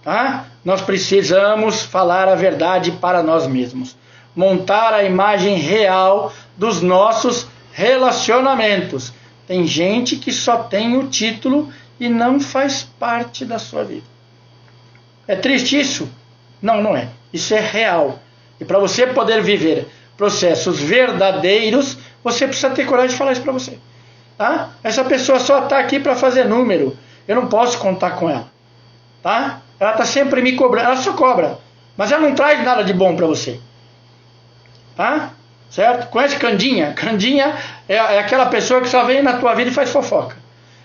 tá? Nós precisamos falar a verdade para nós mesmos. Montar a imagem real dos nossos relacionamentos. Tem gente que só tem o título e não faz parte da sua vida. É triste isso? Não, não é. Isso é real. E para você poder viver processos verdadeiros, você precisa ter coragem de falar isso para você, tá? Essa pessoa só está aqui para fazer número. Eu não posso contar com ela, tá? Ela está sempre me cobrando. Ela só cobra, mas ela não traz nada de bom para você, tá? Certo? Conhece Candinha? Candinha é aquela pessoa que só vem na tua vida e faz fofoca.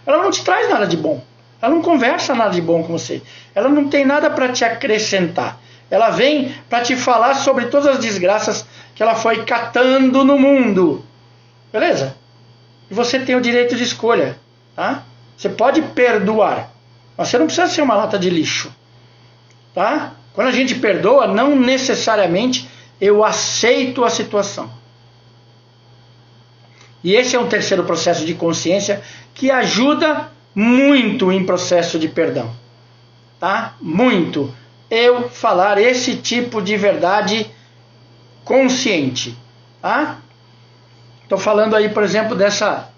Ela não te traz nada de bom. Ela não conversa nada de bom com você. Ela não tem nada para te acrescentar. Ela vem para te falar sobre todas as desgraças que ela foi catando no mundo. Beleza? E você tem o direito de escolha, tá? Você pode perdoar, mas você não precisa ser uma lata de lixo, tá? Quando a gente perdoa, não necessariamente eu aceito a situação. E esse é um terceiro processo de consciência que ajuda muito em processo de perdão, tá? Muito. Eu falar esse tipo de verdade consciente, tá? Estou falando aí, por exemplo, dessa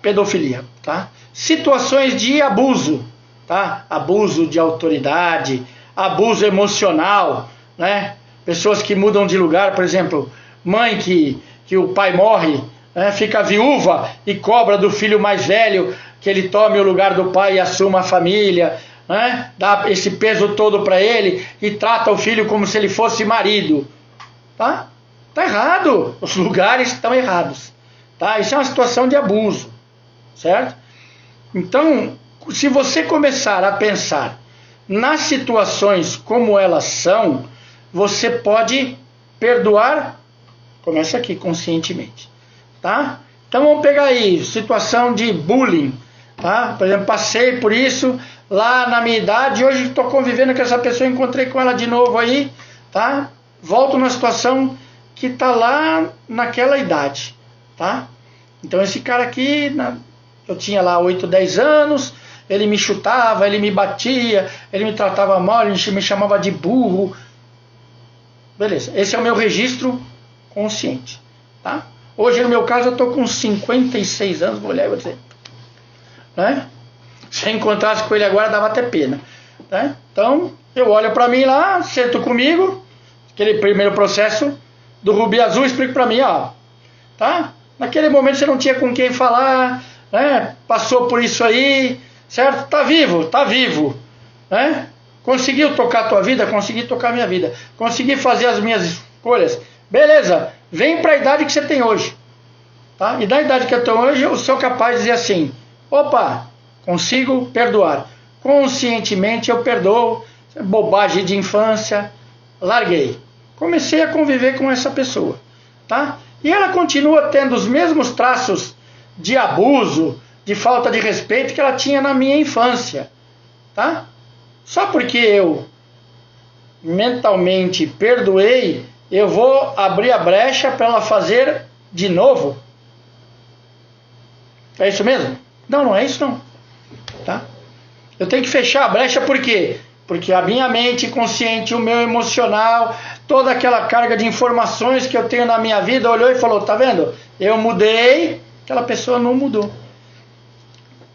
pedofilia, tá? Situações de abuso, tá? Abuso de autoridade, abuso emocional, né? Pessoas que mudam de lugar, por exemplo, mãe que o pai morre, né? Fica viúva e cobra do filho mais velho que ele tome o lugar do pai e assuma a família, né? Dá esse peso todo para ele e trata o filho como se ele fosse marido, tá? Tá errado, os lugares estão errados, tá? Isso é uma situação de abuso, certo? Então, se você começar a pensar nas situações como elas são, você pode perdoar, começa aqui, conscientemente, tá? Então vamos pegar aí, situação de bullying, tá? Por exemplo, passei por isso lá na minha idade, hoje estou convivendo com essa pessoa, encontrei com ela de novo aí, tá? Volto numa situação que está lá naquela idade, tá? Então esse cara aqui, eu tinha lá 8, 10 anos, ele me chutava, ele me batia, ele me tratava mal, ele me chamava de burro. Beleza, esse é o meu registro consciente, tá? Hoje, no meu caso, eu estou com 56 anos, mulher, vou dizer, né? Se eu encontrasse com ele agora, dava até pena, né? Então, eu olho para mim lá, sento comigo, aquele primeiro processo do Rubi Azul, explico para mim, ó, tá? Naquele momento você não tinha com quem falar, né? Passou por isso aí, certo? Tá vivo, né? Conseguiu tocar a tua vida, consegui tocar a minha vida, consegui fazer as minhas escolhas, beleza, vem para a idade que você tem hoje, tá? E da idade que eu tenho hoje, eu sou capaz de dizer assim, opa, consigo perdoar, conscientemente eu perdoo, bobagem de infância, larguei, comecei a conviver com essa pessoa, tá? E ela continua tendo os mesmos traços de abuso, de falta de respeito que ela tinha na minha infância, tá? Só porque eu mentalmente perdoei, eu vou abrir a brecha para ela fazer de novo? É isso mesmo? Não, não é isso não, tá? Eu tenho que fechar a brecha por quê? Porque a minha mente consciente, o meu emocional, toda aquela carga de informações que eu tenho na minha vida, olhou e falou, tá vendo? Eu mudei, aquela pessoa não mudou.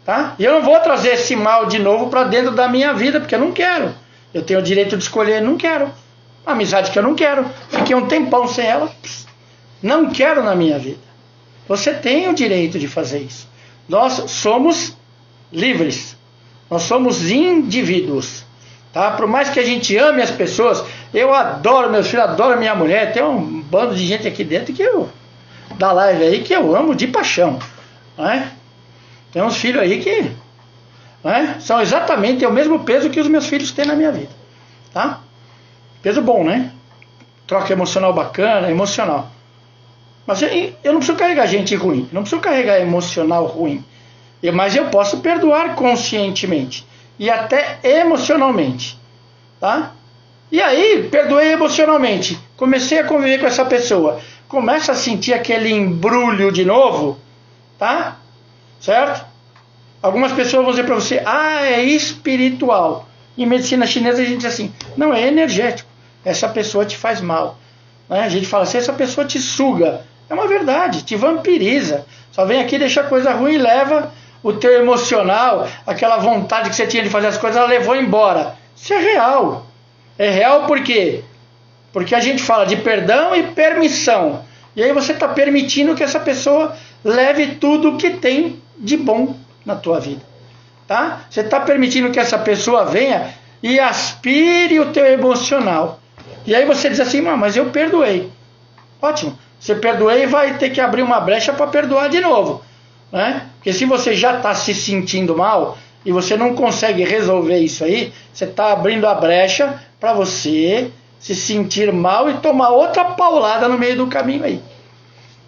Tá? E eu não vou trazer esse mal de novo para dentro da minha vida, porque eu não quero. Eu tenho o direito de escolher, não quero. Uma amizade que eu não quero. Fiquei um tempão sem ela, não quero na minha vida. Você tem o direito de fazer isso. Nós somos livres. Nós somos indivíduos. Tá? Por mais que a gente ame as pessoas, eu adoro meus filhos, adoro minha mulher, tem um bando de gente aqui dentro da live aí que eu amo de paixão. Não é? Tem uns filhos aí que, né, são exatamente o mesmo peso que os meus filhos têm na minha vida, tá? Peso bom, né? Troca emocional bacana, emocional. Mas eu não preciso carregar gente ruim, não preciso carregar emocional ruim. Mas eu posso perdoar conscientemente e até emocionalmente, tá? E aí, perdoei emocionalmente, comecei a conviver com essa pessoa, começa a sentir aquele embrulho de novo, tá? Certo? Algumas pessoas vão dizer para você, é espiritual. Em medicina chinesa a gente diz assim, não, é energético. Essa pessoa te faz mal. Né? A gente fala assim, essa pessoa te suga. É uma verdade, te vampiriza. Só vem aqui, deixa coisa ruim e leva o teu emocional, aquela vontade que você tinha de fazer as coisas, ela levou embora. Isso é real. É real por quê? Porque a gente fala de perdão e permissão. E aí você está permitindo que essa pessoa leve tudo o que tem de bom na tua vida, tá? Você está permitindo que essa pessoa venha e aspire o teu emocional. E aí você diz assim, mas eu perdoei. Ótimo, você perdoei e vai ter que abrir uma brecha para perdoar de novo, né? Porque se você já está se sentindo mal e você não consegue resolver isso aí, você está abrindo a brecha para você se sentir mal e tomar outra paulada no meio do caminho aí.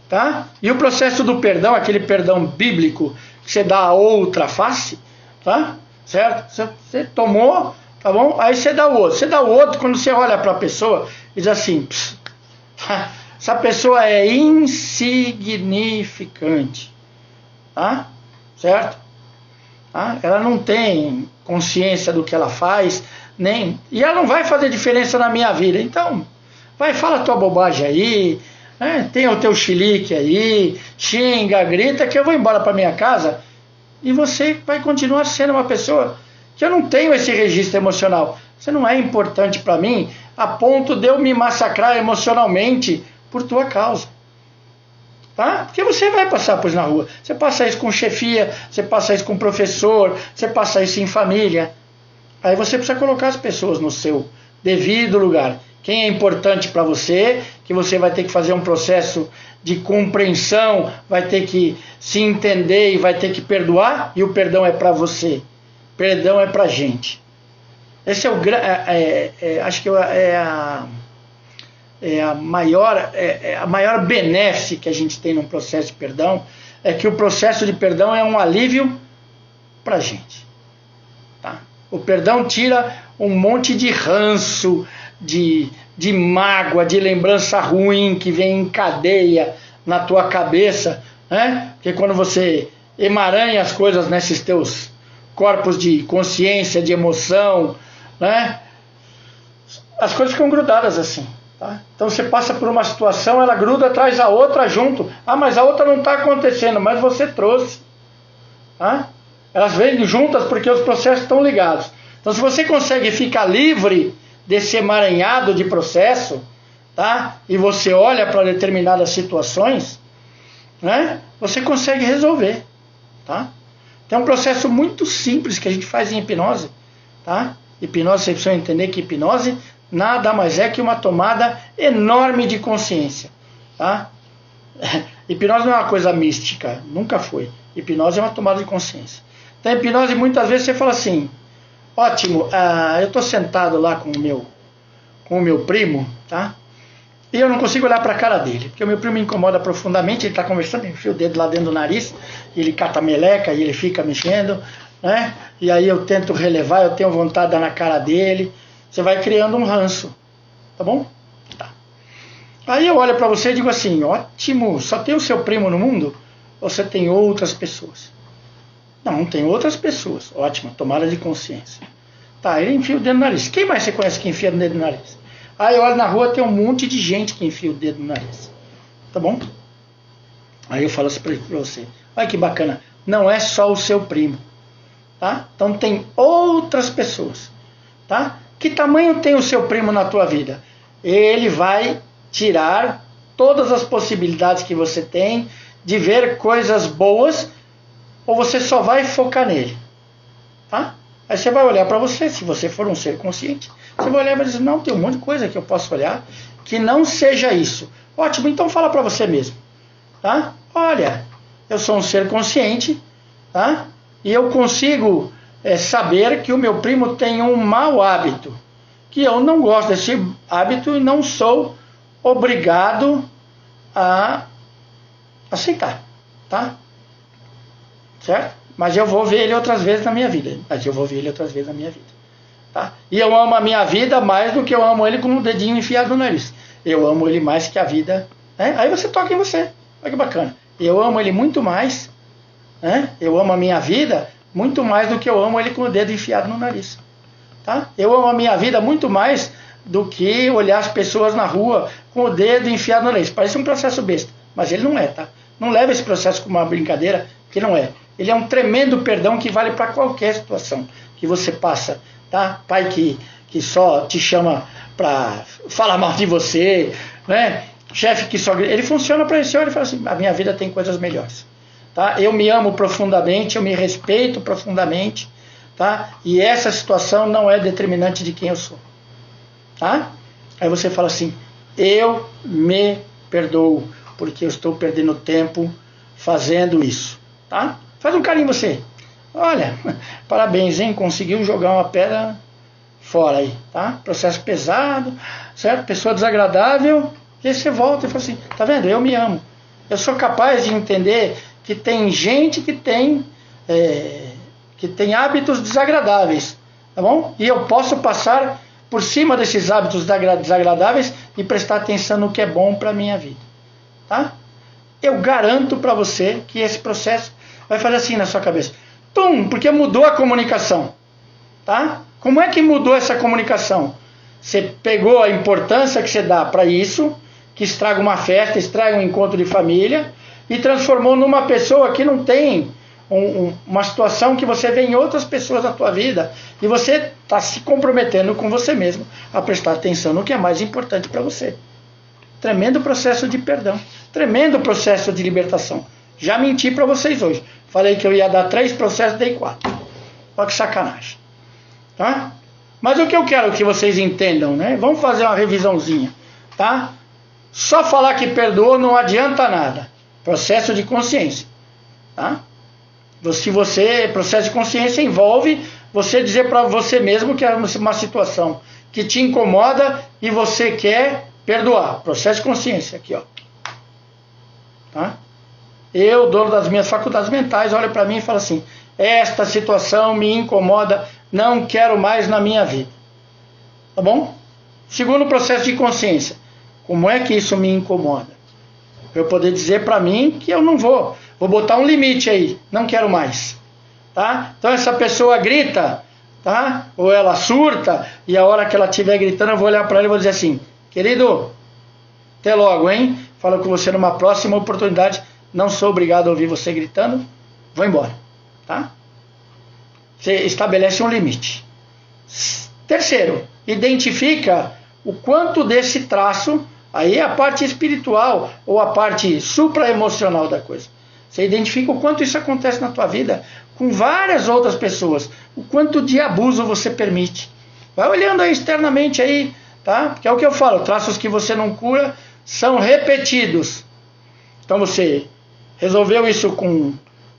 Tá? E o processo do perdão, aquele perdão bíblico, que você dá a outra face, tá? Certo? Você tomou, tá bom? Aí você dá o outro. Você dá o outro quando você olha para a pessoa e diz assim, essa pessoa é insignificante, tá? Certo? Tá? Ela não tem consciência do que ela faz, e ela não vai fazer diferença na minha vida. Então, vai, fala a tua bobagem aí, tem o teu chilique aí, xinga, grita, que eu vou embora para minha casa e você vai continuar sendo uma pessoa que eu não tenho esse registro emocional. Você não é importante para mim a ponto de eu me massacrar emocionalmente por tua causa. Tá? Porque você vai passar por isso na rua. Você passa isso com chefia, você passa isso com professor, você passa isso em família. Aí você precisa colocar as pessoas no seu devido lugar. quem é importante para você, que você vai ter que fazer um processo de compreensão, vai ter que se entender e vai ter que perdoar, e o perdão é para você, perdão é para a gente. Esse é o acho que a maior benéfice que a gente tem num processo de perdão, é que o processo de perdão é um alívio para a gente. Tá? O perdão tira um monte de ranço, de mágoa, de lembrança ruim que vem em cadeia na tua cabeça, né? Porque quando você emaranha as coisas nesses teus corpos de consciência, de emoção, né? As coisas ficam grudadas assim. Tá? Então você passa por uma situação, ela gruda atrás da outra junto. Ah, mas a outra não está acontecendo, mas você trouxe. Tá? Elas vêm juntas porque os processos estão ligados. Então se você consegue ficar livre desse emaranhado de processo, tá? E você olha para determinadas situações, né? Você consegue resolver. Tá? Tem um processo muito simples que a gente faz em hipnose. Tá? Hipnose, você precisa entender que hipnose nada mais é que uma tomada enorme de consciência. Tá? Hipnose não é uma coisa mística, nunca foi. Hipnose é uma tomada de consciência. Então, hipnose, muitas vezes você fala assim, ótimo, eu estou sentado lá com o meu primo, tá? E eu não consigo olhar para a cara dele, porque o meu primo me incomoda profundamente, ele está conversando, enfia o dedo lá dentro do nariz, ele cata a meleca e ele fica mexendo, né? E aí eu tento relevar, eu tenho vontade de dar na cara dele. Você vai criando um ranço, tá bom? Tá. Aí eu olho para você e digo assim, ótimo, só tem o seu primo no mundo? Ou você tem outras pessoas? Não, tem outras pessoas. Ótimo, tomada de consciência. Tá, ele enfia o dedo no nariz. Quem mais você conhece que enfia o dedo no nariz? Aí eu olho na rua, tem um monte de gente que enfia o dedo no nariz. Tá bom? Aí eu falo assim para você, olha que bacana, não é só o seu primo. Tá? Então tem outras pessoas. Tá? Que tamanho tem o seu primo na tua vida? Ele vai tirar todas as possibilidades que você tem de ver coisas boas, ou você só vai focar nele. Tá? Aí você vai olhar para você, se você for um ser consciente, você vai olhar e vai dizer, não, tem um monte de coisa que eu posso olhar que não seja isso. Ótimo, então fala para você mesmo. Tá? Olha, eu sou um ser consciente, tá? E eu consigo saber que o meu primo tem um mau hábito, que eu não gosto desse hábito e não sou obrigado a aceitar, tá? Certo? Mas eu vou ver ele outras vezes na minha vida. Tá? E eu amo a minha vida mais do que eu amo ele com o dedinho enfiado no nariz. Eu amo ele mais que a vida. Né? Aí você toca em você. Olha que bacana. Eu amo ele muito mais. Né? Eu amo a minha vida muito mais do que eu amo ele com o dedo enfiado no nariz. Tá? Eu amo a minha vida muito mais do que olhar as pessoas na rua com o dedo enfiado no nariz. Parece um processo besta, mas ele não é, tá? Não leva esse processo como uma brincadeira, que não é. Ele é um tremendo perdão que vale para qualquer situação que você passa, tá? Pai que só te chama para falar mal de você, né? Chefe que só... Ele funciona para esse olho e fala assim, a minha vida tem coisas melhores. Tá? Eu me amo profundamente, eu me respeito profundamente, tá? E essa situação não é determinante de quem eu sou. Tá? Aí você fala assim, eu me perdoo, porque eu estou perdendo tempo fazendo isso. Tá? Faz um carinho em você. Olha, parabéns, hein? Conseguiu jogar uma pedra fora aí, tá? Processo pesado, certo? Pessoa desagradável, e aí você volta e fala assim, tá vendo? Eu me amo. Eu sou capaz de entender que tem gente que tem hábitos desagradáveis, tá bom? E eu posso passar por cima desses hábitos desagradáveis e prestar atenção no que é bom para a minha vida, tá? Eu garanto para você que esse processo vai fazer assim na sua cabeça. Tum, porque mudou a comunicação, tá? Como é que mudou essa comunicação? Você pegou a importância que você dá para isso, que estraga uma festa, estraga um encontro de família, e transformou numa pessoa que não tem uma situação que você vê em outras pessoas na tua vida, e você está se comprometendo com você mesmo a prestar atenção no que é mais importante para você. Tremendo processo de perdão, tremendo processo de libertação. Já menti para vocês hoje. Falei que eu ia dar 3 processos, dei 4. Olha que sacanagem. Tá? Mas o que eu quero que vocês entendam, né? Vamos fazer uma revisãozinha, tá? Só falar que perdoou não adianta nada. Processo de consciência, tá? Processo de consciência envolve você dizer para você mesmo que é uma situação que te incomoda e você quer perdoar. Processo de consciência, aqui, ó. Tá? Eu, dono das minhas faculdades mentais, olha para mim e fala assim: esta situação me incomoda, não quero mais na minha vida. Tá bom? Segundo processo de consciência, como é que isso me incomoda? Para eu poder dizer para mim que eu não vou botar um limite aí, não quero mais. Tá? Então essa pessoa grita, tá? Ou ela surta, e a hora que ela estiver gritando eu vou olhar para ela e vou dizer assim: querido, até logo, hein? Falo com você numa próxima oportunidade, não sou obrigado a ouvir você gritando, vou embora, tá? Você estabelece um limite. Terceiro, identifica o quanto desse traço, aí é a parte espiritual ou a parte supraemocional da coisa. Você identifica o quanto isso acontece na tua vida com várias outras pessoas, o quanto de abuso você permite. Vai olhando aí externamente aí, tá? Porque é o que eu falo, traços que você não cura são repetidos. Então você resolveu isso com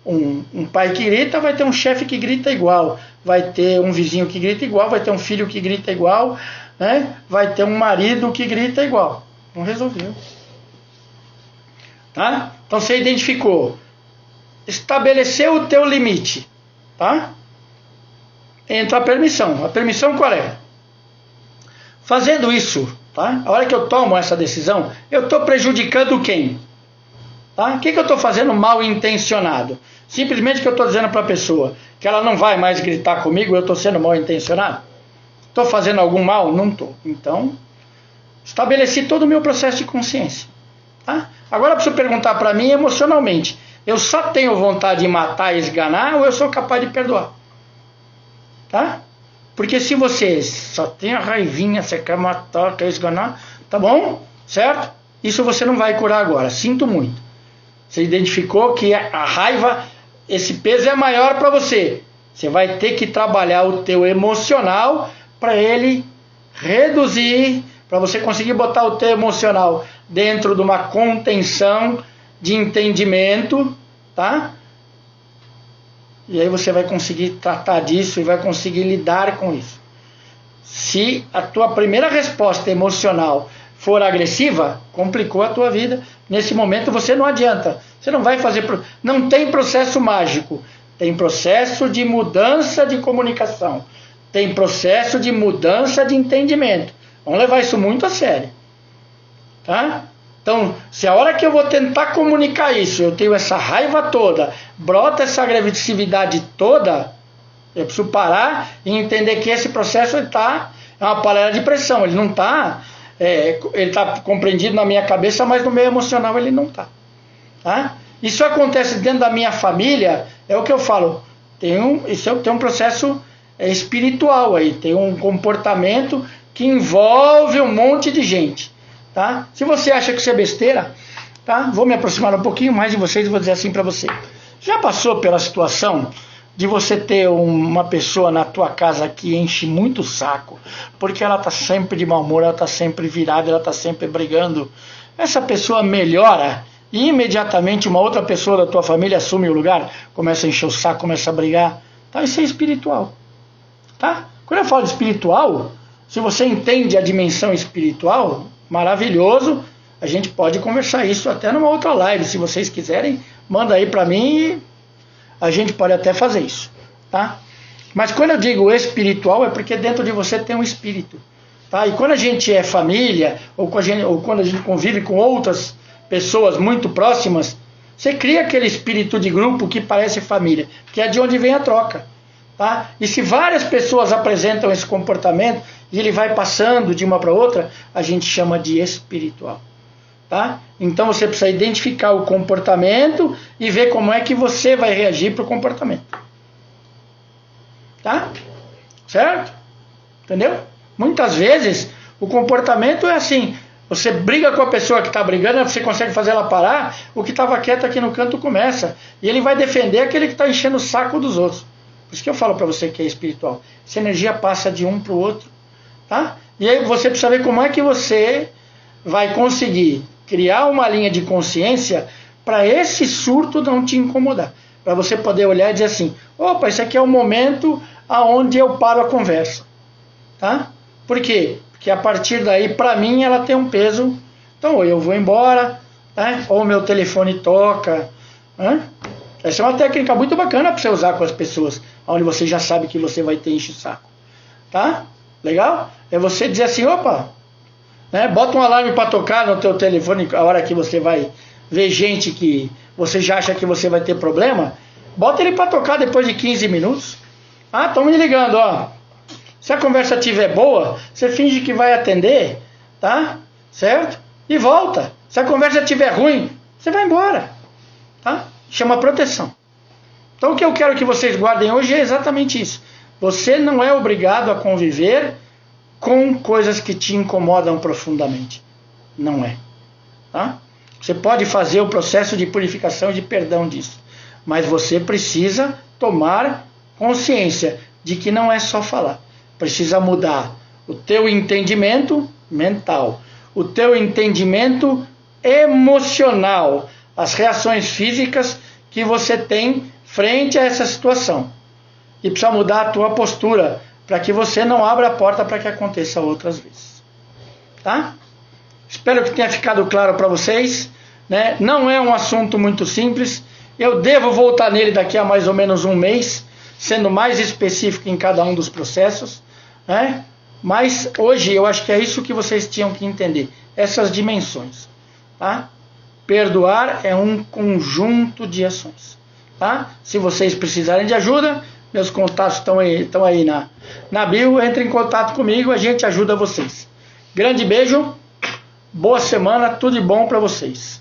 um pai que grita, vai ter um chefe que grita igual, vai ter um vizinho que grita igual, vai ter um filho que grita igual, né? Vai ter um marido que grita igual. Não resolveu. Tá? Então você identificou, estabeleceu o teu limite, tá? Entra a permissão. A permissão qual é? Fazendo isso, tá? A hora que eu tomo essa decisão, eu estou prejudicando quem? Tá? O que eu estou fazendo mal intencionado? Simplesmente que eu estou dizendo para a pessoa que ela não vai mais gritar comigo, eu estou sendo mal intencionado? Estou fazendo algum mal? Não estou. Então, estabeleci todo o meu processo de consciência. Tá? Agora eu preciso perguntar para mim emocionalmente: eu só tenho vontade de matar e esganar ou eu sou capaz de perdoar? Tá? Porque se você só tem a raivinha, você quer matar, quer esganar, tá bom? Certo? Isso você não vai curar agora, sinto muito. Você identificou que a raiva, esse peso é maior para você. Você vai ter que trabalhar o teu emocional para ele reduzir, para você conseguir botar o teu emocional dentro de uma contenção de entendimento, tá? E aí você vai conseguir tratar disso e vai conseguir lidar com isso. Se a tua primeira resposta emocional for agressiva, complicou a tua vida. Nesse momento você não adianta. Você não vai fazer... Não tem processo mágico. Tem processo de mudança de comunicação. Tem processo de mudança de entendimento. Vamos levar isso muito a sério. Tá? Então, se a hora que eu vou tentar comunicar isso, eu tenho essa raiva toda, brota essa agressividade toda, eu preciso parar e entender que esse processo é uma panela de pressão. Ele não está... ele está compreendido na minha cabeça, mas no meu emocional ele não está. Tá? Isso acontece dentro da minha família, é o que eu falo. Tem um processo espiritual aí, tem um comportamento que envolve um monte de gente. Tá? Se você acha que isso é besteira, tá? Vou me aproximar um pouquinho mais de vocês e vou dizer assim para você. Já passou pela situação de você ter uma pessoa na tua casa que enche muito o saco, porque ela está sempre de mau humor, ela está sempre virada, ela está sempre brigando? Essa pessoa melhora e imediatamente uma outra pessoa da tua família assume o lugar, começa a encher o saco, começa a brigar. Tá? Isso é espiritual. Tá? Quando eu falo de espiritual, se você entende a dimensão espiritual, maravilhoso, a gente pode conversar isso até numa outra live. Se vocês quiserem, manda aí para mim e a gente pode até fazer isso, tá? Mas quando eu digo espiritual, é porque dentro de você tem um espírito, tá? E quando a gente é família, ou quando a gente convive com outras pessoas muito próximas, você cria aquele espírito de grupo que parece família, que é de onde vem a troca, tá? E se várias pessoas apresentam esse comportamento e ele vai passando de uma para outra, a gente chama de espiritual. Tá? Então você precisa identificar o comportamento e ver como é que você vai reagir para o comportamento. Tá? Certo? Entendeu? Muitas vezes o comportamento é assim: você briga com a pessoa que está brigando, você consegue fazer ela parar, o que estava quieto aqui no canto começa. E ele vai defender aquele que está enchendo o saco dos outros. Por isso que eu falo para você que é espiritual. Essa energia passa de um para o outro, tá? E aí você precisa ver como é que você vai conseguir criar uma linha de consciência para esse surto não te incomodar. Para você poder olhar e dizer assim, opa, esse aqui é o momento aonde eu paro a conversa, tá? Por quê? Porque a partir daí, para mim, ela tem um peso. Então, ou eu vou embora, né? Ou meu telefone toca, né? Essa é uma técnica muito bacana para você usar com as pessoas, onde você já sabe que você vai ter enche o saco, tá? Legal? É você dizer assim, opa, né? Bota um alarme para tocar no teu telefone a hora que você vai ver gente que você já acha que você vai ter problema, bota ele para tocar depois de 15 minutos. Ah, estão me ligando, ó. Se a conversa estiver boa, você finge que vai atender, tá? Certo? E volta. Se a conversa estiver ruim, você vai embora, tá? Chama proteção. Então o que eu quero que vocês guardem hoje é exatamente isso. Você não é obrigado a conviver com coisas que te incomodam profundamente. Não é, tá? Você pode fazer o processo de purificação e de perdão disso. Mas você precisa tomar consciência de que não é só falar. Precisa mudar o teu entendimento mental, o teu entendimento emocional, as reações físicas que você tem frente a essa situação. E precisa mudar a tua postura para que você não abra a porta para que aconteça outras vezes. Tá? Espero que tenha ficado claro para vocês, né? Não é um assunto muito simples. Eu devo voltar nele daqui a mais ou menos um mês, sendo mais específico em cada um dos processos, né? Mas hoje eu acho que é isso que vocês tinham que entender, essas dimensões, tá? Perdoar é um conjunto de ações, tá? Se vocês precisarem de ajuda, meus contatos estão aí na bio, entre em contato comigo, a gente ajuda vocês. Grande beijo, boa semana, tudo de bom para vocês.